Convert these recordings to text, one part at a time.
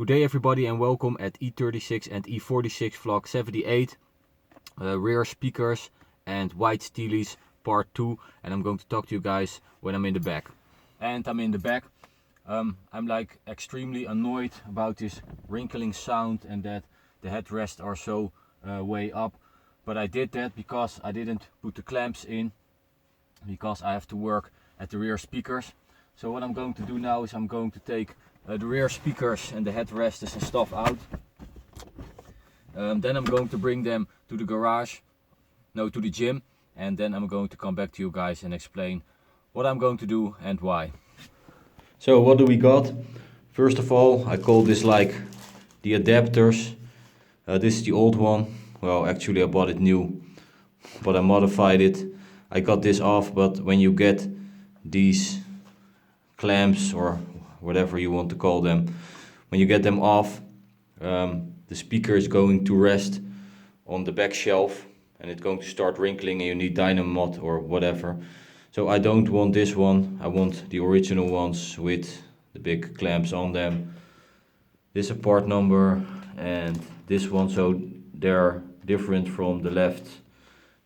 Good day everybody and welcome at E36 and E46 vlog 78. Rear speakers and white steelies part 2, and I'm going to talk to you guys when I'm in the back. And I'm in the back. I'm like extremely annoyed about this wrinkling sound and that the headrests are so way up. But I did that because I didn't put the clamps in, because I have to work at the rear speakers. So what I'm going to do now is I'm going to take the rear speakers and the headrests and stuff out. Then I'm going to bring them to the garage, no, to the gym, and then I'm going to come back to you guys and explain what I'm going to do and why. So what do we got? First of all, I call this like the adapters. This is the old one. Well, actually I bought it new, but I modified it. I got this off, but when you get these clamps or whatever you want to call them, when you get them off, the speaker is going to rest on the back shelf and it's going to start wrinkling and you need dynamite or whatever. So I don't want this one. I want the original ones with the big clamps on them. This is a part number and this one, so they're different from the left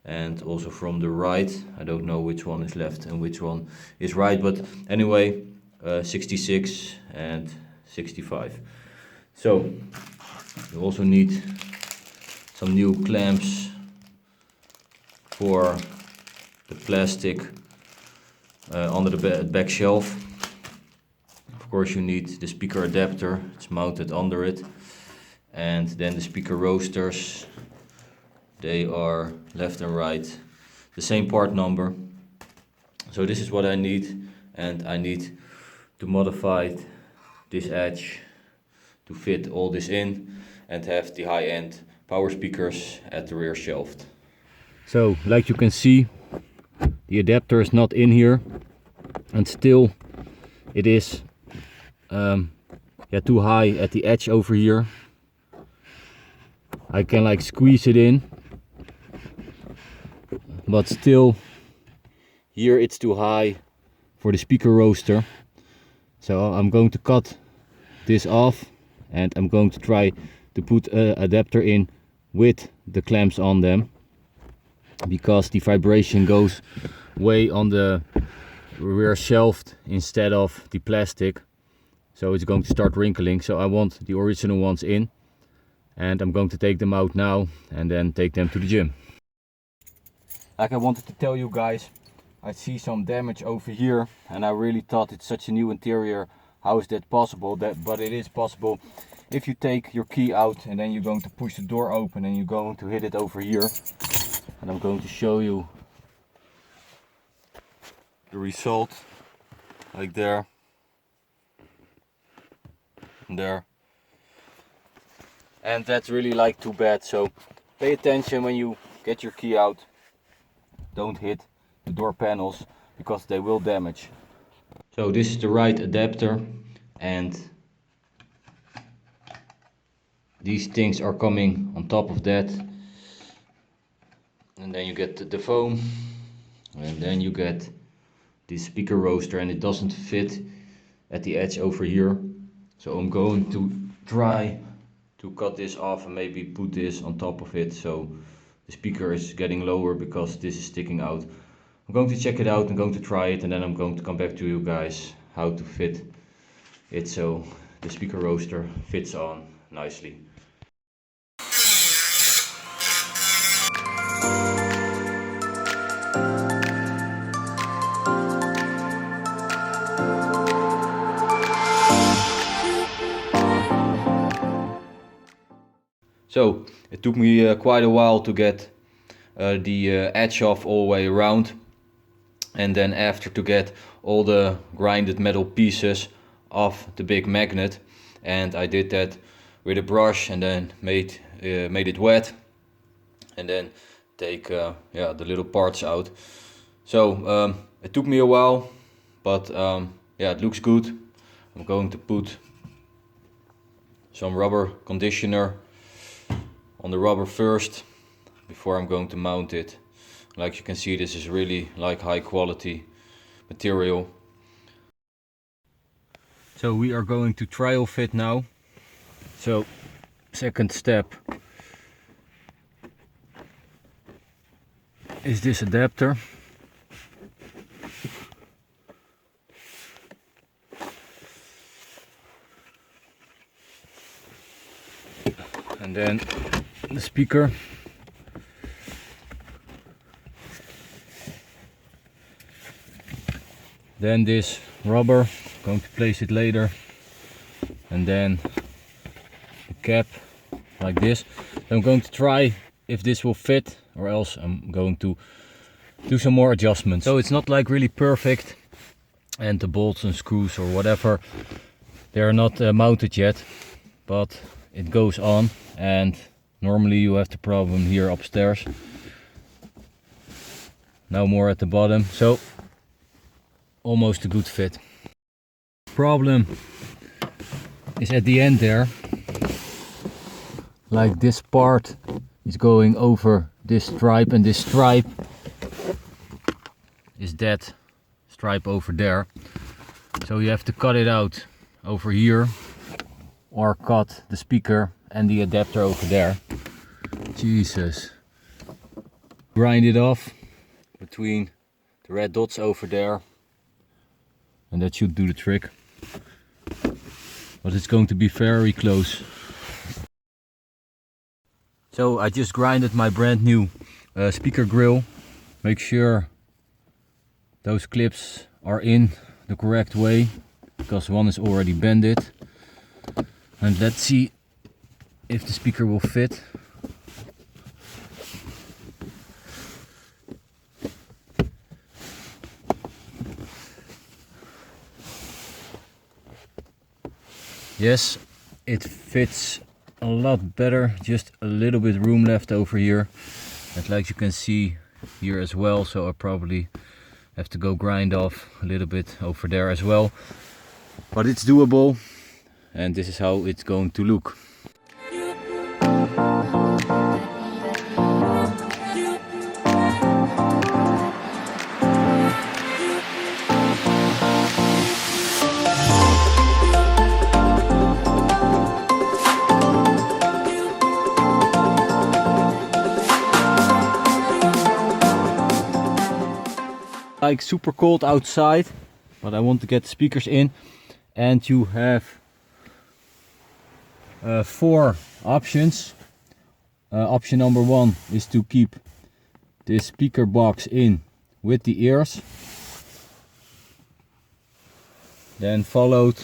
and also from the right. I don't know which one is left and which one is right, but anyway, 66 and 65. So you also need some new clamps for the plastic under the back shelf. Of course you need the speaker adapter, it's mounted under it, and then the speaker roasters, they are left and right, the same part number. So this is what I need, and I need to modify this edge to fit all this in and have the high-end power speakers at the rear shelf. So like you can see, the adapter is not in here, and still it is too high at the edge over here. I can like squeeze it in, but still here it's too high for the speaker roaster. So I'm going to cut this off and I'm going to try to put an adapter in with the clamps on them, because the vibration goes way on the rear shelf instead of the plastic, so it's going to start wrinkling. So I want the original ones in, and I'm going to take them out now and then take them to the gym. Like I wanted to tell you guys, I see some damage over here and I really thought it's such a new interior, how is that possible? But it is possible if you take your key out and then you're going to push the door open and you're going to hit it over here. And I'm going to show you the result, like there and there. And that's really like too bad, so pay attention when you get your key out. Don't hit the door panels because they will damage. So this is the right adapter, and these things are coming on top of that, and then you get the foam, and then you get the speaker roaster, and it doesn't fit at the edge over here. So I'm going to try to cut this off and maybe put this on top of it, so the speaker is getting lower because this is sticking out. I'm going to check it out, I'm going to try it, and then I'm going to come back to you guys how to fit it so the speaker roaster fits on nicely. So it took me quite a while to get the edge off all the way around, and then after to get all the grinded metal pieces off the big magnet, and I did that with a brush and then made it wet, and then take the little parts out. So it took me a while, but it looks good. I'm going to put some rubber conditioner on the rubber first before I'm going to mount it. Like you can see, this is really like high quality material. So we are going to trial fit now. So second step is this adapter. And then the speaker. Then this rubber, going to place it later. And then the cap like this. I'm going to try if this will fit, or else I'm going to do some more adjustments. So it's not like really perfect, and the bolts and screws or whatever, they are not mounted yet, but it goes on. And normally you have the problem here upstairs, now more at the bottom, so almost a good fit. Problem is at the end there, like this part is going over this stripe, and this stripe is that stripe over there, so you have to cut it out over here, or cut the speaker and the adapter over there. Jesus. Grind it off between the red dots over there, and that should do the trick. But it's going to be very close. So I just grinded my brand new speaker grill. Make sure those clips are in the correct way, because one is already bended. And let's see if the speaker will fit. Yes, it fits a lot better, just a little bit room left over here, and like you can see here as well, so I probably have to go grind off a little bit over there as well, but it's doable, and this is how it's going to look. Like super cold outside, but I want to get the speakers in, and you have 4 options. Option number 1 is to keep this speaker box in with the ears, then followed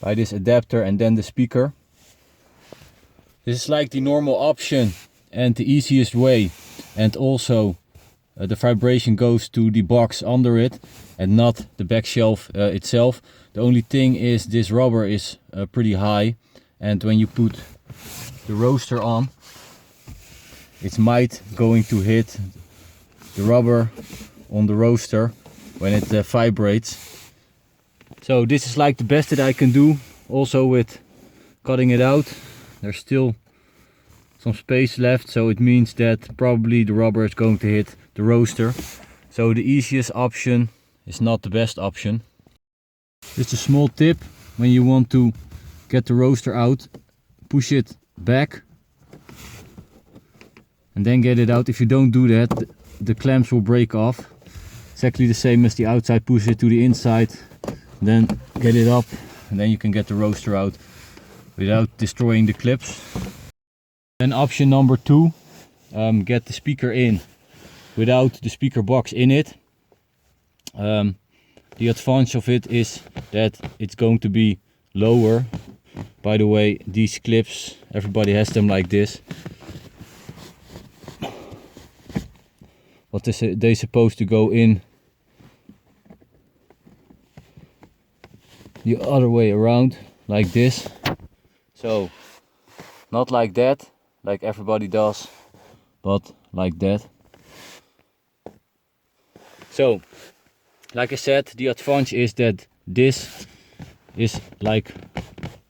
by this adapter and then the speaker. This is like the normal option and the easiest way, and also the vibration goes to the box under it and not the back shelf itself. The only thing is this rubber is pretty high, and when you put the roaster on, it might going to hit the rubber on the roaster when it vibrates. So this is like the best that I can do. Also with cutting it out, there's still some space left, so it means that probably the rubber is going to hit the roaster. So the easiest option is not the best option. Just a small tip: when you want to get the roaster out, push it back and then get it out. If you don't do that, the clamps will break off. Exactly the same as the outside, push it to the inside, then get it up, and then you can get the roaster out without destroying the clips. And option number 2, get the speaker in without the speaker box in it. The advantage of it is that it's going to be lower. By the way, these clips, everybody has them like this. But they're supposed to go in the other way around, like this. So not like that, like everybody does, but like that. So like I said, the advantage is that this is like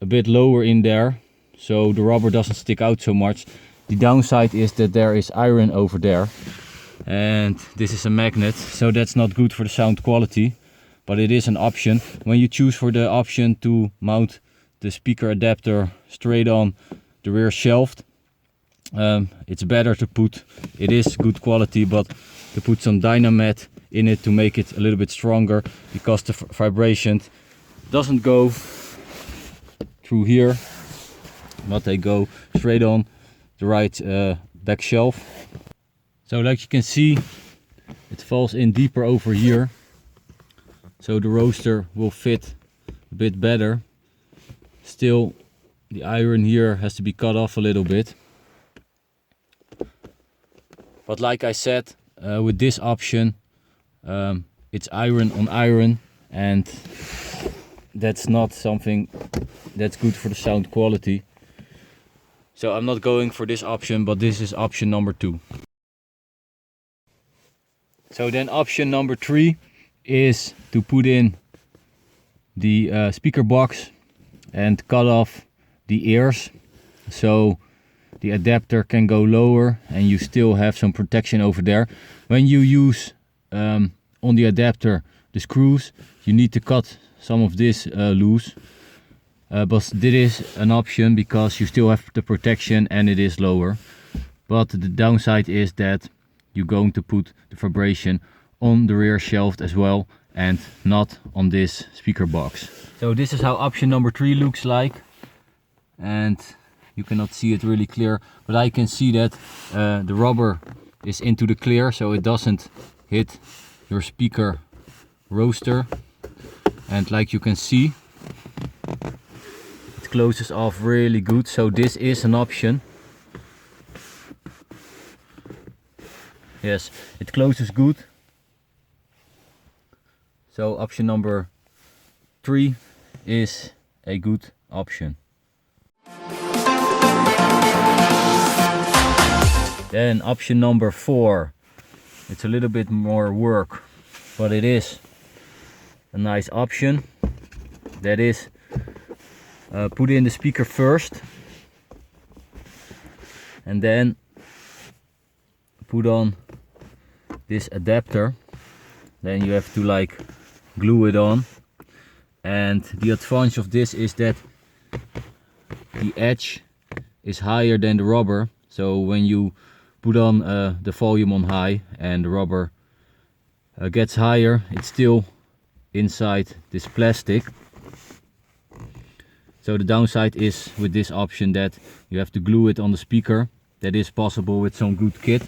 a bit lower in there, so the rubber doesn't stick out so much. The downside is that there is iron over there, and this is a magnet, so that's not good for the sound quality, but it is an option. When you choose for the option to mount the speaker adapter straight on the rear shelf. It's better to put, it is good quality, but to put some dynamite in it to make it a little bit stronger, because the vibration doesn't go through here, but they go straight on the right back shelf. So like you can see, it falls in deeper over here, so the roaster will fit a bit better. Still, the iron here has to be cut off a little bit. But like I said, with this option, it's iron on iron, and that's not something that's good for the sound quality. So I'm not going for this option, but this is option number 2. So then option number 3 is to put in the speaker box and cut off the ears, so the adapter can go lower and you still have some protection over there. When you use on the adapter the screws, you need to cut some of this loose, but this is an option because you still have the protection and it is lower. But the downside is that you're going to put the vibration on the rear shelf as well, and not on this speaker box. So this is how option number 3 looks like, and you cannot see it really clear, but I can see that the rubber is into the clear, so it doesn't hit your speaker roaster. And like you can see, it closes off really good, so this is an option. Yes, it closes good. So option number 3 is a good option. Then option number 4, it's a little bit more work, but it is a nice option. That is, put in the speaker first and then put on this adapter. Then you have to like glue it on, and the advantage of this is that the edge is higher than the rubber, so when you put on the volume on high and the rubber gets higher, it's still inside this plastic. So the downside is with this option that you have to glue it on the speaker. That is possible with some good kit,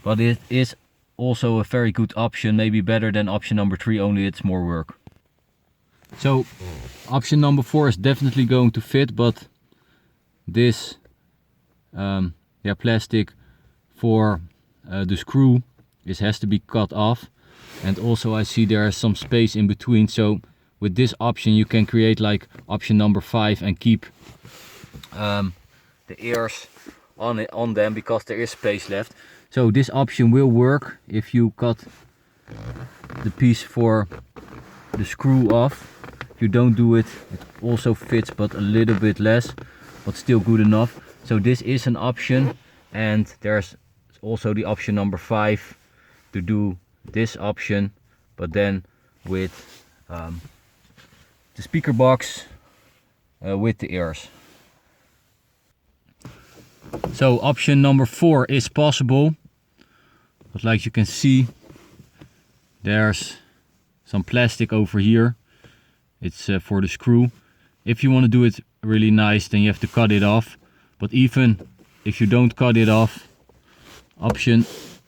but it is also a very good option, maybe better than option number 3, only it's more work. So option number 4 is definitely going to fit, but this plastic for the screw has to be cut off, and also I see there is some space in between, so with this option you can create like option number 5 and keep the ears on them, because there is space left. So this option will work if you cut the piece for the screw off. If you don't do it, it also fits, but a little bit less, but still good enough. So this is an option, and there's also the option number 5 to do this option, but then with the speaker box with the ears. So option number 4 is possible, but like you can see, there's some plastic over here. It's for the screw. If you want to do it really nice, then you have to cut it off. But even if you don't cut it off, option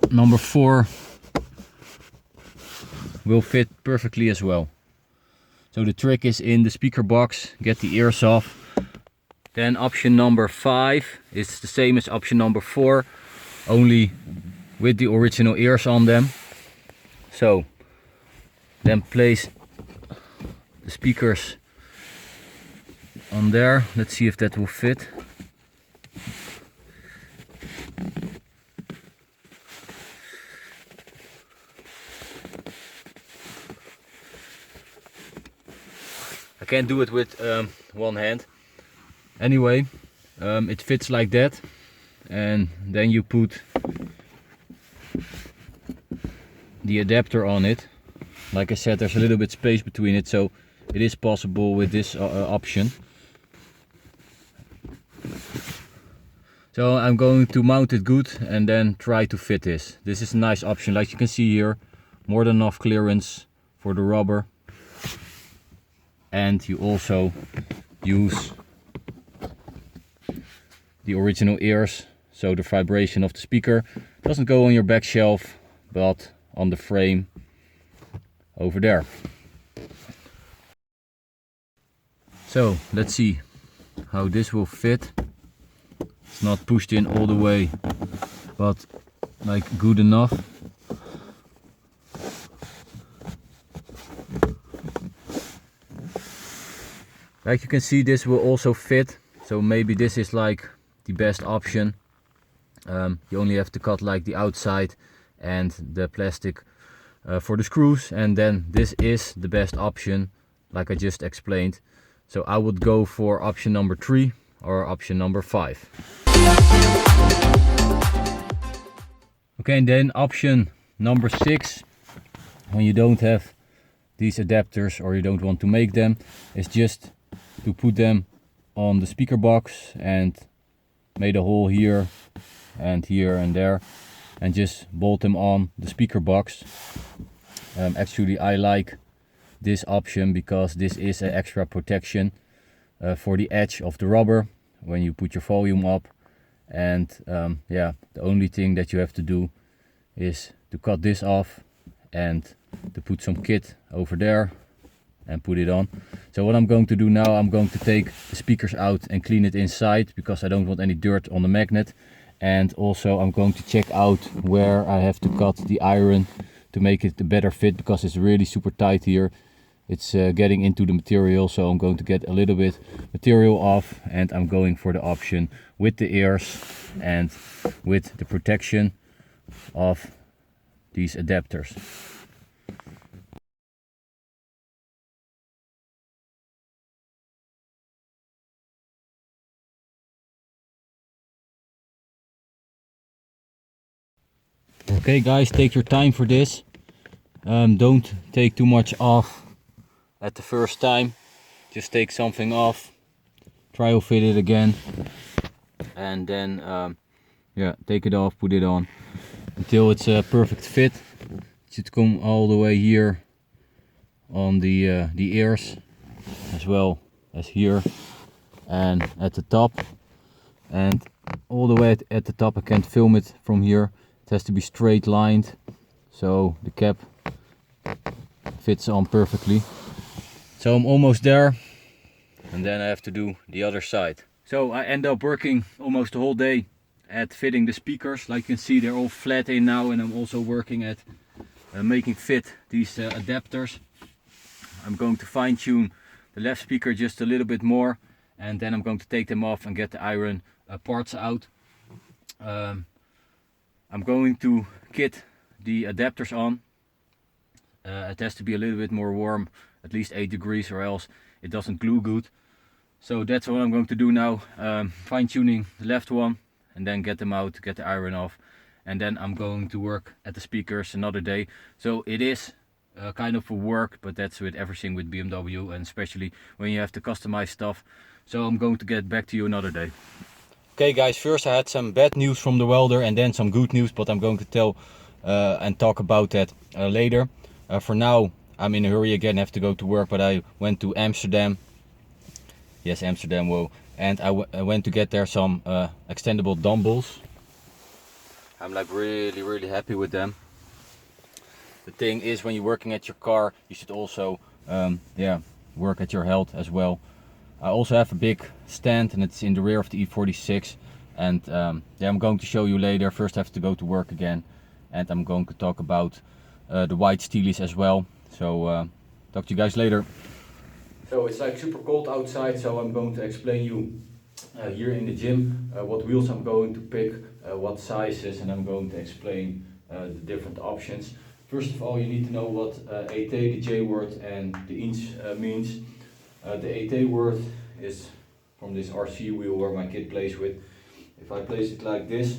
number 4 will fit perfectly as well. So the trick is in the speaker box, get the ears off. Then option number 5 is the same as option number 4, only with the original ears on them. So then place the speakers on there. Let's see if that will fit. I can't do it with one hand. Anyway, it fits like that, and then you put the adapter on it. Like I said, there's a little bit space between it, so it is possible with this option. So I'm going to mount it good and then try to fit this. This is a nice option, like you can see here, more than enough clearance for the rubber. And you also use the original ears, so the vibration of the speaker doesn't go on your back shelf, but on the frame over there. So let's see how this will fit. It's not pushed in all the way, but like good enough. Like you can see, this will also fit, so maybe this is like the best option. You only have to cut like the outside and the plastic for the screws, and then this is the best option, like I just explained. So I would go for option number 3 or option number 5. Okay, and then option number 6, when you don't have these adapters or you don't want to make them, is just to put them on the speaker box and made a hole here and here and there and just bolt them on the speaker box. Actually I like this option because this is an extra protection for the edge of the rubber when you put your volume up. And yeah, the only thing that you have to do is to cut this off and to put some kit over there and put it on. So what I'm going to do now, I'm going to take the speakers out and clean it inside because I don't want any dirt on the magnet. And also I'm going to check out where I have to cut the iron to make it a better fit, because it's really super tight here. It's getting into the material, so I'm going to get a little bit material off, and I'm going for the option with the ears and with the protection of these adapters. Okay guys, take your time for this. Don't take too much off at the first time. Just take something off, trial fit it again, and then yeah, take it off, put it on until it's a perfect fit. It should come all the way here on the ears, as well as here and at the top, and all the way at the top. I can't film it from here. It has to be straight lined, so the cap fits on perfectly. So I'm almost there, and then I have to do the other side. So I end up working almost the whole day at fitting the speakers. Like you can see, they're all flat in now, and I'm also working at making fit these adapters. I'm going to fine tune the left speaker just a little bit more, and then I'm going to take them off and get the iron parts out. I'm going to kit the adapters on. It has to be a little bit more warm, at least 8 degrees, or else it doesn't glue good. So that's what I'm going to do now, fine tuning the left one, and then get them out, get the iron off, and then I'm going to work at the speakers another day. So it is kind of a work, but that's with everything with BMW, and especially when you have to customize stuff. So I'm going to get back to you another day. Okay guys, first I had some bad news from the welder and then some good news, but I'm going to tell and talk about that later. For now I'm in a hurry again, I have to go to work, but I went to Amsterdam. Yes, Amsterdam, whoa. And I went to get there some extendable dumbbells. I'm like really happy with them. The thing is, when you're working at your car, you should also yeah, work at your health as well. I also have a big stand, and it's in the rear of the E46, and yeah, I'm going to show you later. First I have to go to work again, and I'm going to talk about the white steelies as well. So talk to you guys later. So it's like super cold outside, so I'm going to explain you here in the gym what wheels I'm going to pick, what sizes, and I'm going to explain the different options. First of all, you need to know what AT, the J word, and the inch means. The AT word is from this RC wheel where my kid plays with. If I place it like this,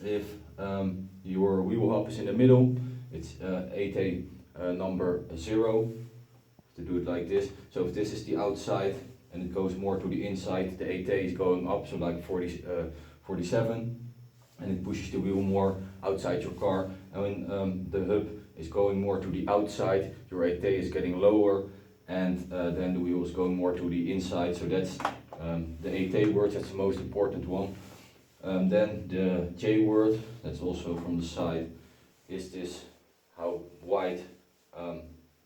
if your wheel hub is in the middle, it's AT number 0. To do it like this. So if this is the outside and it goes more to the inside, the AT is going up, so like 47, and it pushes the wheel more outside your car. And when the hub is going more to the outside, your AT is getting lower, and then the wheel is going more to the inside. So that's the AT word, that's the most important one. Then the J word, that's also from the side, is this how wide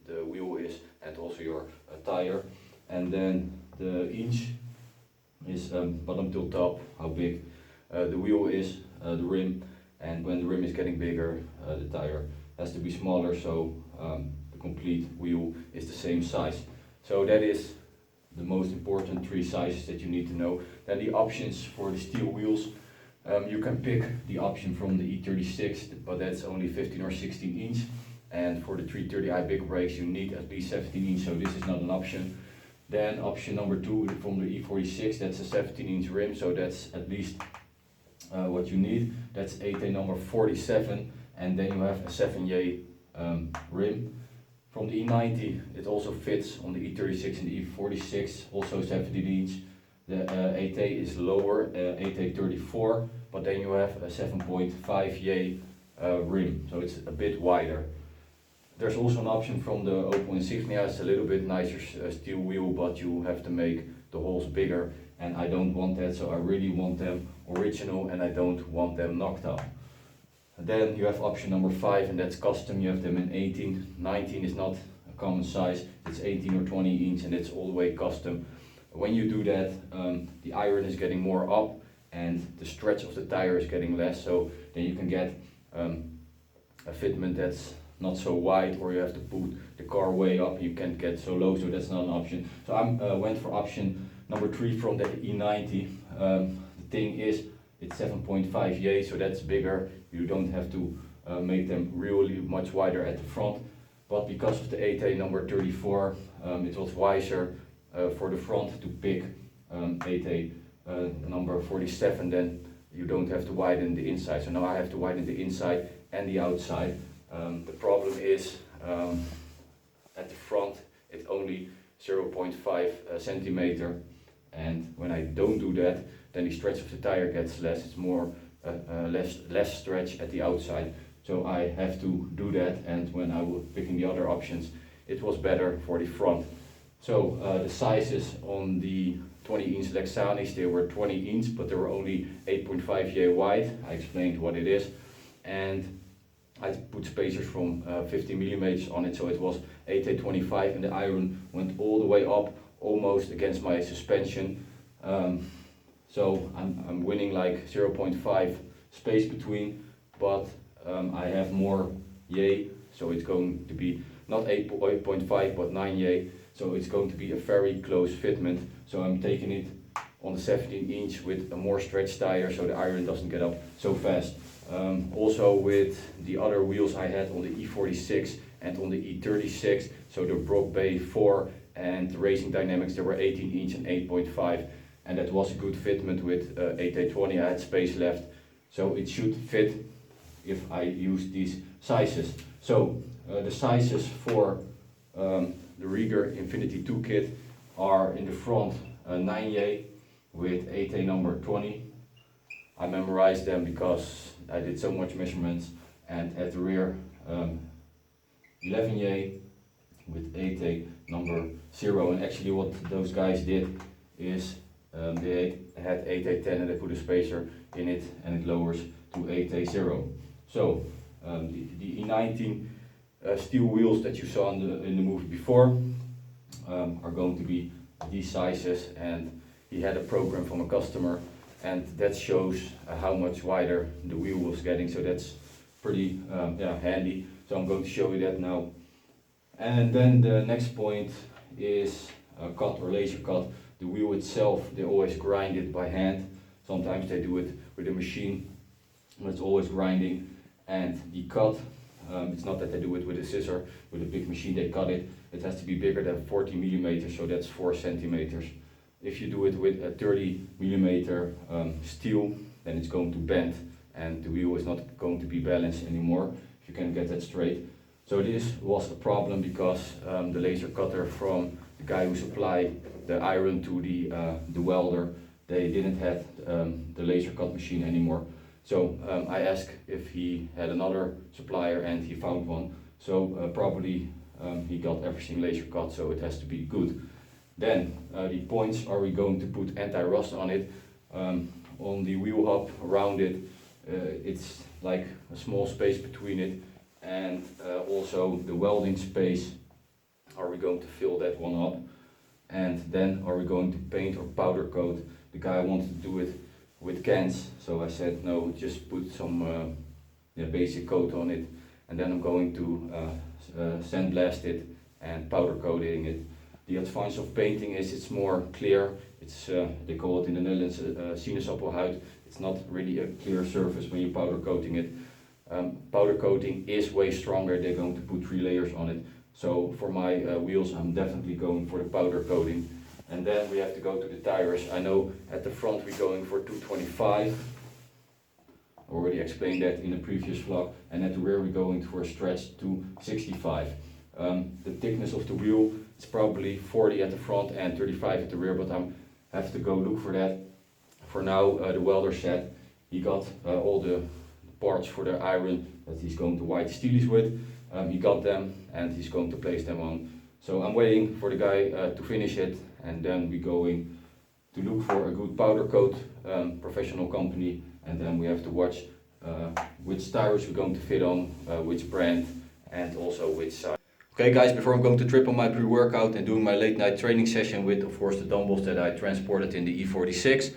the wheel is, and also your tire. And then the inch is bottom till top, how big the wheel is, the rim, and when the rim is getting bigger, the tire has to be smaller, so the complete wheel is the same size. So that is the most important 3 sizes that you need to know. Then the options for the steel wheels, you can pick the option from the E36, but that's only 15 or 16 inch. And for the 330i big brakes you need at least 17 inch, so this is not an option. Then option number 2 from the E46, that's a 17 inch rim, so that's at least what you need. That's AT number 47, and then you have a 7J rim. From the E90 it also fits on the E36 and the E46, also 17 inch. The AT is lower, AT 34, but then you have a 7.5J rim, so it's a bit wider. There's also an option from the Opel Insignia. It's a little bit nicer steel wheel, but you have to make the holes bigger, and I don't want that, so I really want them original and I don't want them knocked out. Then you have option number 5, and that's custom. You have them in 18, 19 is not a common size, it's 18 or 20 inch, and it's all the way custom. When you do that, the iron is getting more up and the stretch of the tire is getting less, so then you can get a fitment that's not so wide, or you have to put the car way up, you can't get so low, so that's not an option. So I went for option number 3 from the E90. The thing is, it's 7.5J, so that's bigger. You don't have to make them really much wider at the front, but because of the AT number 34, it was wiser for the front to pick AT number 47, then you don't have to widen the inside. So now I have to widen the inside and the outside. The problem is at the front it's only 0.5 centimeter, and when I don't do that, then the stretch of the tire gets less. It's more less stretch at the outside. So I have to do that, and when I was picking the other options, it was better for the front. So the sizes on the 20 inch Lexanis, they were 20 inch, but they were only 8.5J wide. I explained what it is, and I put spacers from 50 millimeters on it, so it was 8A25, and the iron went all the way up, almost against my suspension. So I'm winning like 0.5 space between, but I have more yay, so it's going to be not 8.5 but 9J, so it's going to be a very close fitment. So I'm taking it on the 17 inch with a more stretched tire, so the iron doesn't get up so fast. Also with the other wheels I had on the E46 and on the E36, so the Brock Bay 4 and the Racing Dynamics, they were 18 inch and 8.5, and that was a good fitment with 8A20. I had space left, so it should fit if I use these sizes. So the sizes for the Rieger Infinity 2 kit are in the front 9J with 8A number 20. I memorized them because I did so much measurements, and at the rear 11J with 8A number 0. And actually what those guys did is they had 8A10 and they put a spacer in it, and it lowers to 8A0. So the E90 steel wheels that you saw in the movie before are going to be these sizes, and he had a program from a customer, and that shows how much wider the wheel was getting, so that's pretty handy. So I'm going to show you that now. And then the next point is cut or laser cut. The wheel itself, they always grind it by hand. Sometimes they do it with a machine, but it's always grinding. And the cut, it's not that they do it with a scissor, with a big machine they cut it. It has to be bigger than 40 millimeters, so that's 4 centimeters. If you do it with a 30 millimeter steel, then it's going to bend and the wheel is not going to be balanced anymore, if you can get that straight. So this was a problem because the laser cutter from the guy who supplied the iron to the welder they didn't have the laser cut machine anymore. So I asked if he had another supplier, and he found one. So probably he got everything laser cut, so it has to be good. Then the points, are we going to put anti-rust on it? On the wheel hub around it, it's like a small space between it, and also the welding space, are we going to fill that one up? And then are we going to paint or powder coat? The guy wanted to do it with cans, so I said no, just put some basic coat on it, and then I'm going to sandblast it and powder coating it. The advantage of painting is it's more clear. It's they call it in the Netherlands sinaasappelhuid. It's not really a clear surface when you're powder coating it. Powder coating is way stronger. They're going to put 3 layers on it. So for my wheels, I'm definitely going for the powder coating. And then we have to go to the tires. I know at the front we're going for 225. I already explained that in a previous vlog. And at the rear we're going for a stretch to 65. The thickness of the wheel is probably 40 at the front and 35 at the rear, but I have to go look for that. For now, the welder said he got all the parts for the iron that he's going to wire the steelies with. He got them and he's going to place them on. So I'm waiting for the guy to finish it, and then we're going to look for a good powder coat professional company, and then we have to watch which tires we're going to fit on, which brand, and also which size. Okay guys, before I'm going to trip on my pre-workout and doing my late night training session with, of course, the dumbbells that I transported in the E46,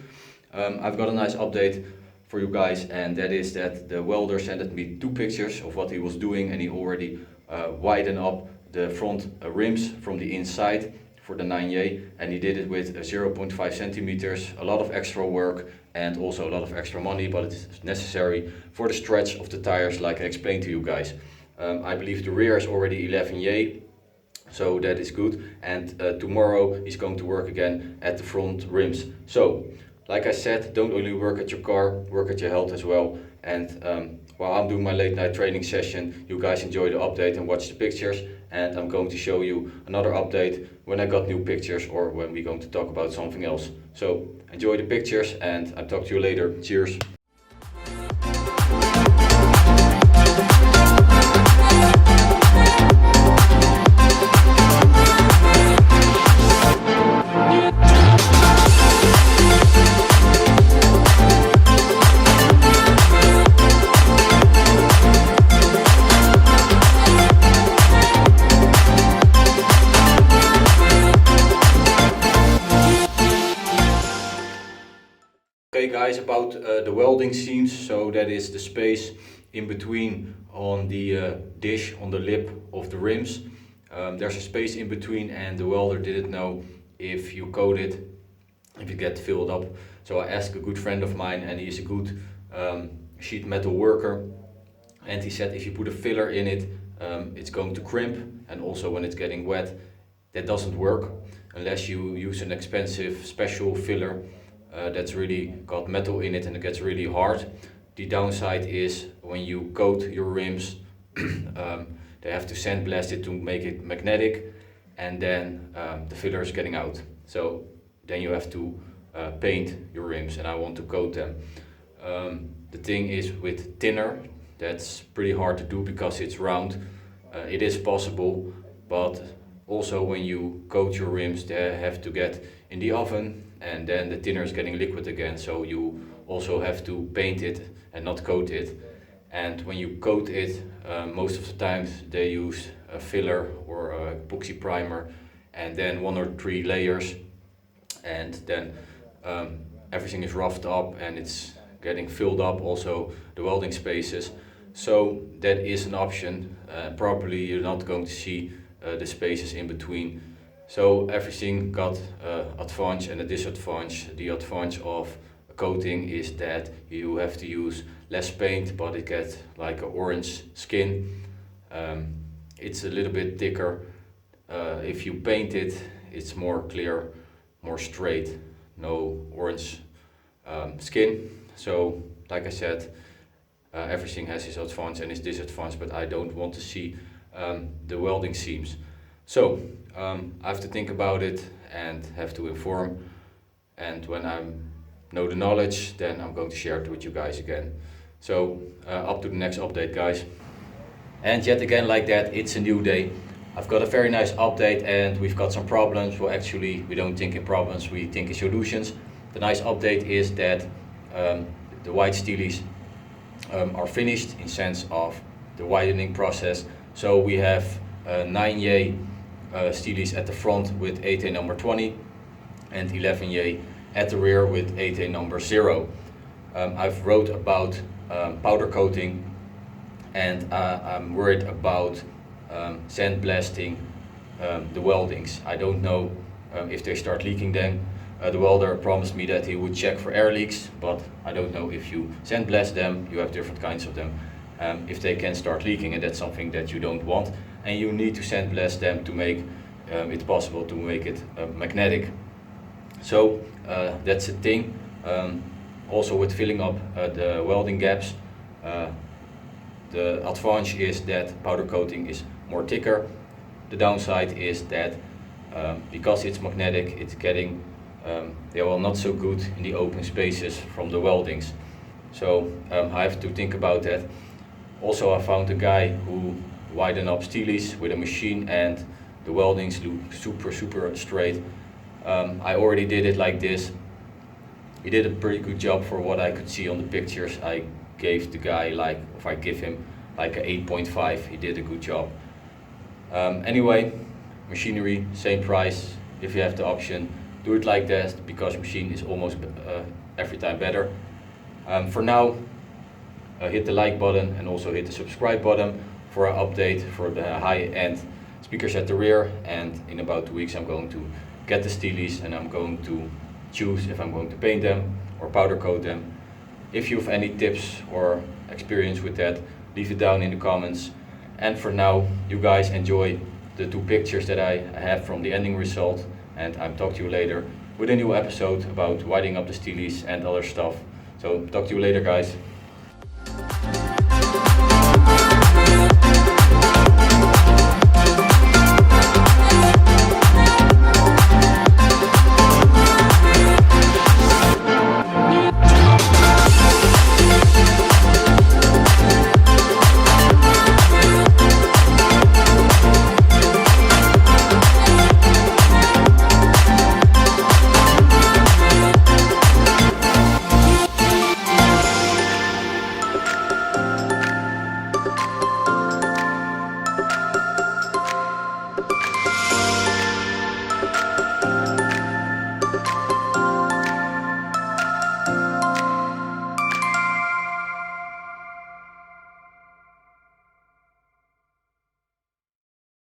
I've got a nice update for you guys, and that is that the welder sent me 2 pictures of what he was doing, and he already widened up the front rims from the inside for the 9J, and he did it with 0.5 centimeters, a lot of extra work and also a lot of extra money, but it's necessary for the stretch of the tires like I explained to you guys. I believe the rear is already 11J, so that is good, and tomorrow he's going to work again at the front rims. So, like I said, don't only work at your car, work at your health as well. And while I'm doing my late night training session, you guys enjoy the update and watch the pictures, and I'm going to show you another update when I got new pictures or when we're going to talk about something else. So, enjoy the pictures, and I'll talk to you later. Cheers! Okay guys, about the welding seams, so that is the space in between on the dish, on the lip of the rims. There's a space in between, and the welder didn't know if you coat it, if it gets filled up. So I asked a good friend of mine, and he's a good sheet metal worker, and he said if you put a filler in it, it's going to crimp, and also when it's getting wet, that doesn't work unless you use an expensive special filler that's really got metal in it and it gets really hard. The downside is when you coat your rims, they have to sandblast it to make it magnetic, and then the filler is getting out. So then you have to paint your rims, and I want to coat them. The thing is, with thinner, that's pretty hard to do because it's round. It is possible, but also when you coat your rims, they have to get in the oven, and then the thinner is getting liquid again, so you also have to paint it and not coat it. And when you coat it, most of the times they use a filler or a epoxy primer, and then 1 or 3 layers, and then everything is roughed up and it's getting filled up, also the welding spaces. So that is an option. Probably you're not going to see the spaces in between. So everything got advantage and a disadvantage. The advantage of coating is that you have to use less paint, but it gets like an orange skin. It's a little bit thicker. If you paint it, it's more clear, more straight, no orange skin. So like I said, everything has its advantage and its disadvantage, but I don't want to see the welding seams. So I have to think about it and have to inform, and when I'm know the knowledge, then I'm going to share it with you guys again. So up to the next update, guys. And yet again, like that, it's a new day. I've got a very nice update and we've got some problems. Well, actually, we don't think in problems, we think in solutions. The nice update is that the white steelies are finished in sense of the widening process. So we have 9J steelies at the front with 8A number 20 and 11J at the rear with 8A number 0. I've wrote about powder coating, and I'm worried about sandblasting the weldings. I don't know if they start leaking then. The welder promised me that he would check for air leaks, but I don't know if you sandblast them, you have different kinds of them, if they can start leaking, and that's something that you don't want. And you need to sandblast them to make it possible to make it magnetic. So that's a thing. Also with filling up the welding gaps, the advantage is that powder coating is more thicker. The downside is that because it's magnetic, it's getting not so good in the open spaces from the weldings. So I have to think about that. Also, I found a guy who widened up steelies with a machine and the weldings look super straight. I already did it like this. He did a pretty good job for what I could see on the pictures. I gave the guy if I give him like a 8.5, he did a good job. Anyway, machinery, same price. If you have the option, do it like that, because machine is almost every time better. For now, hit the like button and also hit the subscribe button for an update for the high-end speakers at the rear. And in about 2 weeks I'm going to get the steelies and I'm going to choose if I'm going to paint them or powder coat them. If you have any tips or experience with that, leave it down in the comments. And for now, you guys enjoy the 2 pictures that I have from the ending result, and I'll talk to you later with a new episode about widening up the steelies and other stuff. So talk to you later, guys.